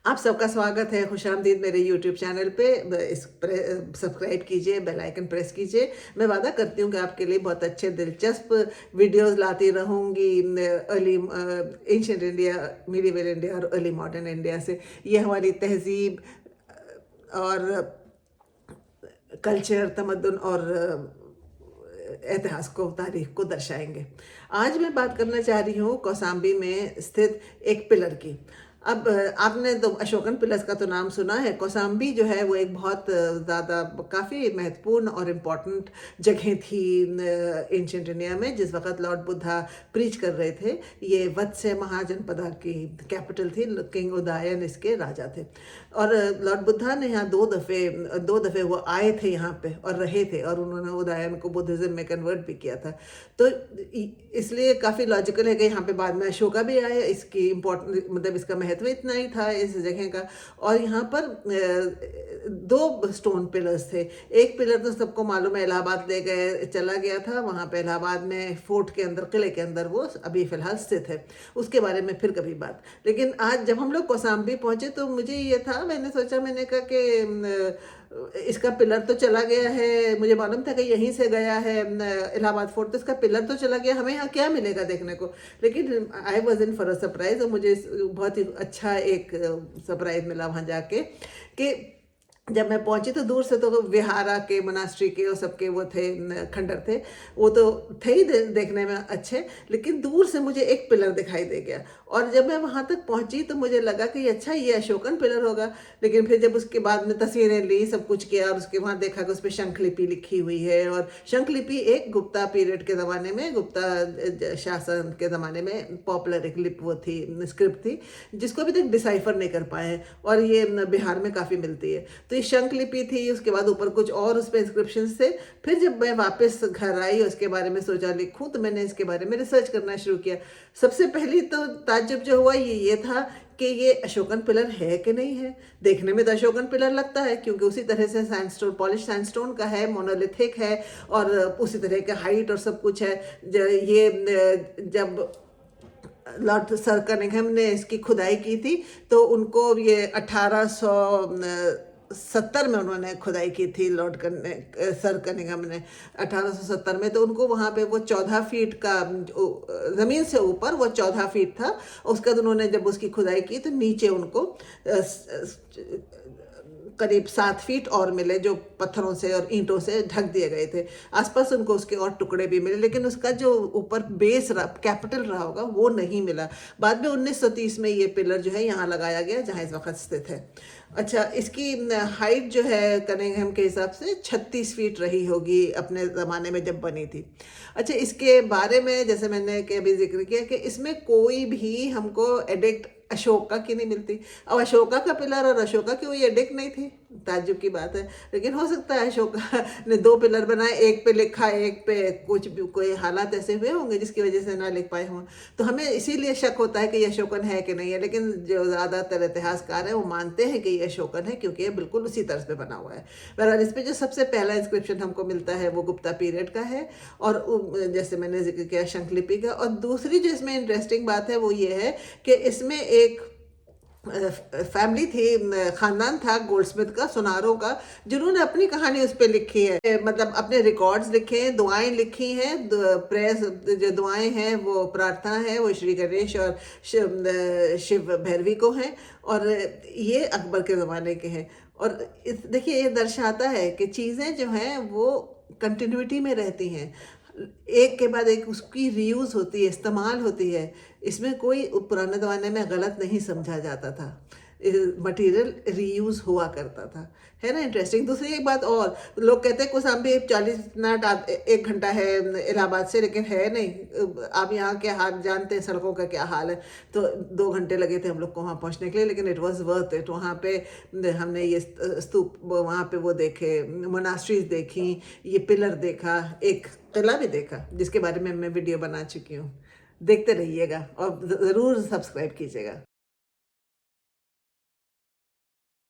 आप सबका स्वागत है, खुशामदीद मेरे यूट्यूब चैनल पे। सब्सक्राइब कीजिए, बेल आइकन प्रेस कीजिए। मैं वादा करती हूँ कि आपके लिए बहुत अच्छे दिलचस्प वीडियोस लाती रहूँगी, early ancient India, medieval India और अर्ली मॉडर्न इंडिया से। ये हमारी तहजीब और कल्चर, तमद्दुन और इतिहास को, तारीख को दर्शाएंगे। आज मैं बात करना चाह रही हूँ कौसाम्बी में स्थित एक पिलर की। अब आपने तो अशोकन पिलर्स का तो नाम सुना है। कौसाम्बी जो है वो एक बहुत ज़्यादा काफ़ी महत्वपूर्ण और इम्पॉर्टेंट जगह थी एंशिएंट इंडिया में। जिस वक्त लॉर्ड बुद्धा प्रीच कर रहे थे, ये वत्स्य महाजनपदा की कैपिटल थी। किंग उदयन इसके राजा थे और लॉर्ड बुद्धा ने यहाँ दो दफ़े वो आए थे यहाँ पे और रहे थे, और उन्होंने उदयन को बुद्धिज़्म में कन्वर्ट भी किया था। तो इसलिए काफ़ी लॉजिकल है कि यहाँ पे बाद में अशोका भी आए। इसकी इम्पोर्टेंट मतलब इसका महत्व इतना ही था इस जगह का। और यहाँ पर दो स्टोन पिलर्स थे। एक पिलर तो सबको मालूम है, इलाहाबाद ले गए चला गया था। वहाँ पे इलाहाबाद में फोर्ट के अंदर, किले के अंदर वो अभी फ़िलहाल स्थित है। उसके बारे में फिर कभी बात। लेकिन आज जब हम लोग कौसाम्बी पहुँचे तो मुझे ये था, मैंने कहा कि इसका पिलर तो चला गया है। मुझे मालूम था कि यहीं से गया है इलाहाबाद फोर्ट, तो इसका पिलर तो चला गया, हमें यहाँ क्या मिलेगा देखने को। लेकिन I was in for a surprise, और मुझे बहुत ही अच्छा एक सरप्राइज मिला वहाँ जाके कि जब मैं पहुंची तो दूर से तो विहारा के, मोनास्ट्री के और सबके वो थे, खंडर थे। वो तो थे ही देखने में अच्छे, लेकिन दूर से मुझे एक पिलर दिखाई दे गया। और जब मैं वहां तक पहुंची तो मुझे लगा कि अच्छा ये अशोकन पिलर होगा। लेकिन फिर जब उसके बाद में तस्वीरें ली, सब कुछ किया, और उसके वहां देखा कि उस पर शंखलिपि लिखी हुई है। और शंखलिपि एक गुप्ता पीरियड के ज़माने में, गुप्ता शासन के ज़माने में पॉपुलर एक लिप वो थी, स्क्रिप्ट थी, जिसको अभी तक डिसाइफर नहीं कर पाए हैं, और ये बिहार में काफ़ी मिलती है। तो ये शंखलिपि थी, उसके बाद ऊपर कुछ और उस पर इंस्क्रिप्शन थे। फिर जब मैं वापस घर आई, उसके बारे में सोचा लिखूं, तो मैंने इसके बारे में रिसर्च करना शुरू किया। सबसे पहली तो ताज्जुब जो हुआ ये था कि ये अशोकन पिलर है कि नहीं है। देखने में तो अशोकन पिलर लगता है, क्योंकि उसी तरह से सैंडस्टोन, पॉलिश सैंडस्टोन का है, मोनोलिथिक है, और उसी तरह का हाइट और सब कुछ है। ये जब लॉर्ड सर कनिंघम ने इसकी खुदाई की थी तो उनको ये 1870 में उन्होंने खुदाई की थी। सर कनिंघम ने 1870 में, तो उनको वहाँ पे वो 14 फीट का, ज़मीन से ऊपर वो 14 फीट था। उसके बाद उन्होंने जब उसकी खुदाई की तो नीचे उनको करीब 7 फीट और मिले, जो पत्थरों से और ईंटों से ढक दिए गए थे। आसपास उनको उसके और टुकड़े भी मिले, लेकिन उसका जो ऊपर बेस रहा, कैपिटल रहा होगा, वो नहीं मिला। बाद में 1930 में ये पिलर जो है यहाँ लगाया गया, जहाँ इस वक्त स्थित है। अच्छा, इसकी हाइट जो है कनिंघम के हिसाब से 36 फीट रही होगी अपने ज़माने में जब बनी थी। अच्छा, इसके बारे में जैसे मैंने के अभी जिक्र किया कि इसमें कोई भी हमको एडिक्ट अशोका की नहीं मिलती। अब अशोका का पिलर और अशोका की कोई एडिक्ट नहीं थी, ताज्जुब की बात है। लेकिन हो सकता है अशोका ने 2 पिलर बनाए, एक पे लिखा, एक पे कुछ भी कोई हालात ऐसे हुए होंगे जिसकी वजह से ना लिख पाए हों। तो हमें इसीलिए शक होता है कि ये अशोकन है कि नहीं है। लेकिन जो ज़्यादातर इतिहासकार हैं वो मानते हैं कि ये अशोकन है, क्योंकि ये बिल्कुल उसी तर्ज पे बना हुआ है। बहरहाल इस पर जो सबसे पहला इंस्क्रिप्शन हमको मिलता है वो गुप्ता पीरियड का है, और जैसे मैंने जिक्र किया शंखलिपि का। और दूसरी जो इसमें इंटरेस्टिंग बात है वो ये है कि इसमें एक फैमिली थी, खानदान था गोल्डस्मिथ का, सुनारों का, जिन्होंने अपनी कहानी उस पर लिखी है। मतलब अपने रिकॉर्ड्स लिखे हैं, दुआएं लिखी हैं। प्रेयर्स जो दुआएं हैं, वो प्रार्थना है, वो श्री गणेश और शिव भैरवी को हैं, और ये अकबर के ज़माने के हैं। और देखिए, ये दर्शाता है कि चीज़ें जो हैं वो कंटिन्यूटी में रहती हैं, एक के बाद एक उसकी रीयूज़ होती है, इस्तेमाल होती है। इसमें कोई पुराने ज़माने में गलत नहीं समझा जाता था, मटेरियल रीयूज़ हुआ करता था। है ना इंटरेस्टिंग। दूसरी एक बात और, लोग कहते हैं कौसाम्बी 40 मिनट 1 घंटा है इलाहाबाद से, लेकिन है नहीं। आप यहाँ के हाल जानते हैं, सड़कों का क्या हाल है। तो 2 घंटे लगे थे हम लोग को वहाँ पहुँचने के लिए, लेकिन इट वॉज वर्थ इट। वहाँ पे हमने ये स्तूप, वहाँ पे वो देखे, मोनास्ट्रीज देखी, ये पिलर देखा, एक किला भी देखा, जिसके बारे में मैं वीडियो बना चुकी हूँ। देखते रहिएगा और ज़रूर सब्सक्राइब कीजिएगा।